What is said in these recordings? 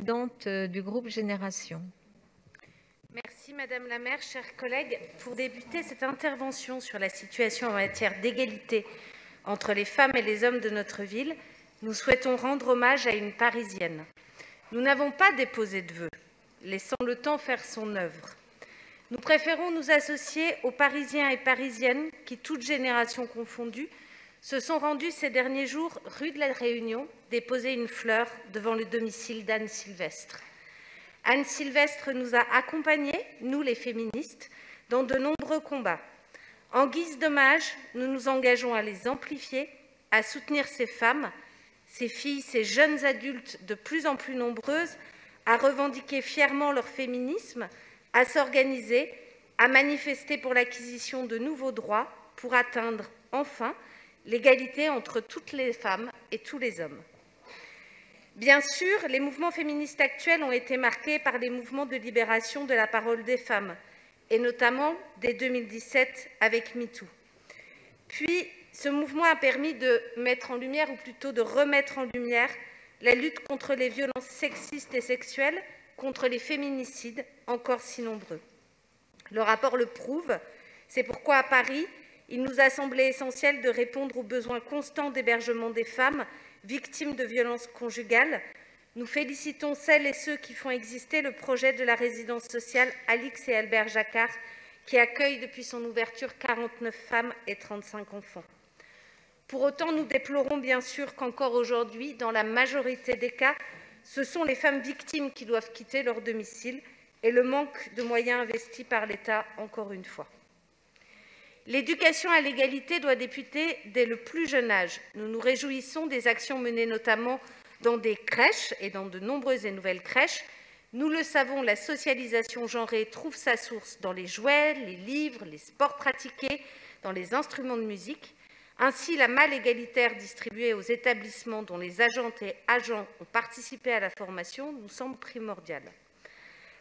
Du groupe Génération. Merci Madame la maire, chers collègues. Pour débuter cette intervention sur la situation en matière d'égalité entre les femmes et les hommes de notre ville, nous souhaitons rendre hommage à une Parisienne. Nous n'avons pas déposé de vœux, laissant le temps faire son œuvre. Nous préférons nous associer aux Parisiens et Parisiennes qui, toutes générations confondues, se sont rendus ces derniers jours rue de la Réunion déposer une fleur devant le domicile d'Anne Sylvestre. Anne Sylvestre nous a accompagnés, nous les féministes, dans de nombreux combats. En guise d'hommage, nous nous engageons à les amplifier, à soutenir ces femmes, ces filles, ces jeunes adultes de plus en plus nombreuses, à revendiquer fièrement leur féminisme, à s'organiser, à manifester pour l'acquisition de nouveaux droits pour atteindre enfin l'égalité entre toutes les femmes et tous les hommes. Bien sûr, les mouvements féministes actuels ont été marqués par les mouvements de libération de la parole des femmes, et notamment dès 2017 avec MeToo. Puis, ce mouvement a permis de mettre en lumière, ou plutôt de remettre en lumière, la lutte contre les violences sexistes et sexuelles, contre les féminicides, encore si nombreux. Le rapport le prouve, c'est pourquoi à Paris, il nous a semblé essentiel de répondre aux besoins constants d'hébergement des femmes victimes de violences conjugales. Nous félicitons celles et ceux qui font exister le projet de la résidence sociale Alix et Albert Jacquard, qui accueille depuis son ouverture 49 femmes et 35 enfants. Pour autant, nous déplorons bien sûr qu'encore aujourd'hui, dans la majorité des cas, ce sont les femmes victimes qui doivent quitter leur domicile et le manque de moyens investis par l'État, encore une fois. L'éducation à l'égalité doit débuter dès le plus jeune âge. Nous nous réjouissons des actions menées notamment dans des crèches et dans de nombreuses et nouvelles crèches. Nous le savons, la socialisation genrée trouve sa source dans les jouets, les livres, les sports pratiqués, dans les instruments de musique. Ainsi, la malle égalitaire distribuée aux établissements dont les agentes et agents ont participé à la formation nous semble primordiale.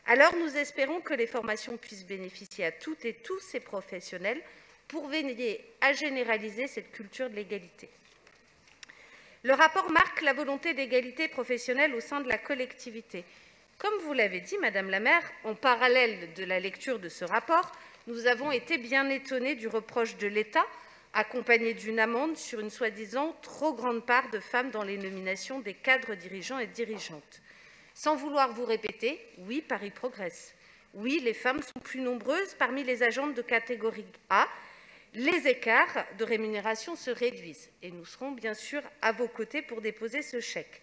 Alors, nous espérons que les formations puissent bénéficier à toutes et tous ces professionnels pour veiller à généraliser cette culture de l'égalité. Le rapport marque la volonté d'égalité professionnelle au sein de la collectivité. Comme vous l'avez dit, Madame la maire, en parallèle de la lecture de ce rapport, nous avons été bien étonnés du reproche de l'État, accompagné d'une amende sur une soi-disant trop grande part de femmes dans les nominations des cadres dirigeants et dirigeantes. Sans vouloir vous répéter, oui, Paris progresse. Oui, les femmes sont plus nombreuses parmi les agentes de catégorie A. Les écarts de rémunération se réduisent et nous serons bien sûr à vos côtés pour déposer ce chèque.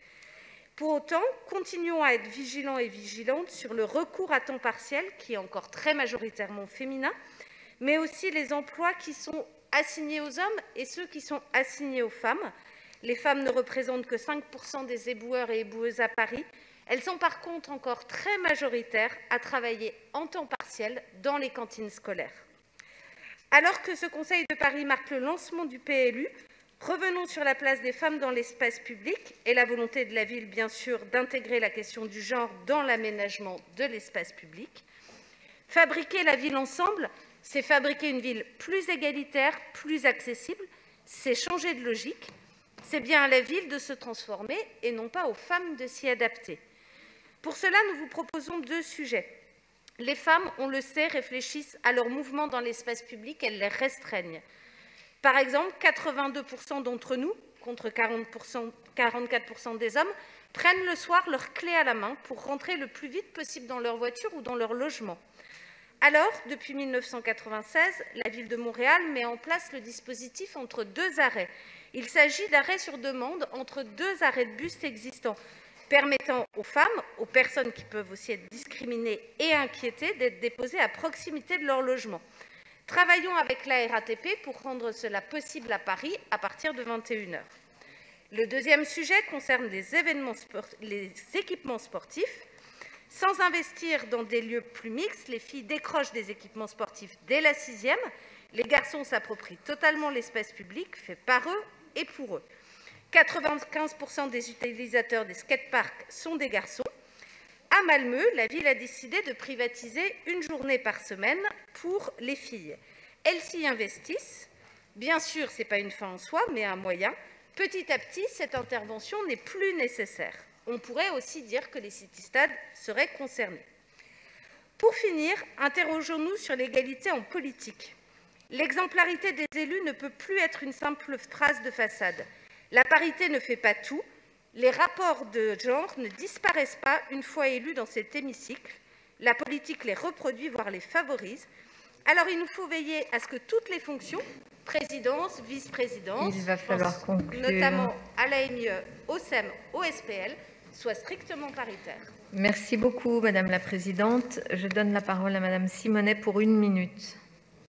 Pour autant, continuons à être vigilants et vigilantes sur le recours à temps partiel, qui est encore très majoritairement féminin, mais aussi les emplois qui sont assignés aux hommes et ceux qui sont assignés aux femmes. Les femmes ne représentent que 5% des éboueurs et éboueuses à Paris. Elles sont par contre encore très majoritaires à travailler en temps partiel dans les cantines scolaires. Alors que ce Conseil de Paris marque le lancement du PLU, revenons sur la place des femmes dans l'espace public et la volonté de la ville, bien sûr, d'intégrer la question du genre dans l'aménagement de l'espace public. Fabriquer la ville ensemble, c'est fabriquer une ville plus égalitaire, plus accessible, c'est changer de logique, c'est bien à la ville de se transformer et non pas aux femmes de s'y adapter. Pour cela, nous vous proposons 2 sujets. Les femmes, on le sait, réfléchissent à leur mouvement dans l'espace public, elles les restreignent. Par exemple, 82% d'entre nous, contre 44% des hommes, prennent le soir leur clé à la main pour rentrer le plus vite possible dans leur voiture ou dans leur logement. Alors, depuis 1996, la ville de Montréal met en place le dispositif entre 2 arrêts. Il s'agit d'arrêts sur demande entre 2 arrêts de bus existants, permettant aux femmes, aux personnes qui peuvent aussi être discriminées et inquiétées, d'être déposées à proximité de leur logement. Travaillons avec la RATP pour rendre cela possible à Paris à partir de 21 h. Le deuxième sujet concerne les équipements sportifs. Sans investir dans des lieux plus mixtes, les filles décrochent des équipements sportifs dès la 6e. Les garçons s'approprient totalement l'espace public fait par eux et pour eux. 95% des utilisateurs des skateparks sont des garçons. À Malmö, la ville a décidé de privatiser une journée par semaine pour les filles. Elles s'y investissent. Bien sûr, ce n'est pas une fin en soi, mais un moyen. Petit à petit, cette intervention n'est plus nécessaire. On pourrait aussi dire que les city-stades seraient concernés. Pour finir, interrogeons-nous sur l'égalité en politique. L'exemplarité des élus ne peut plus être une simple phrase de façade. La parité ne fait pas tout. Les rapports de genre ne disparaissent pas une fois élus dans cet hémicycle. La politique les reproduit, voire les favorise. Alors il nous faut veiller à ce que toutes les fonctions, présidence, vice-présidence, Il va falloir conclure. notamment à l'AMIE, au SEM, au SPL, soient strictement paritaires. Merci beaucoup, Madame la Présidente. Je donne la parole à Madame Simonet pour 1 minute.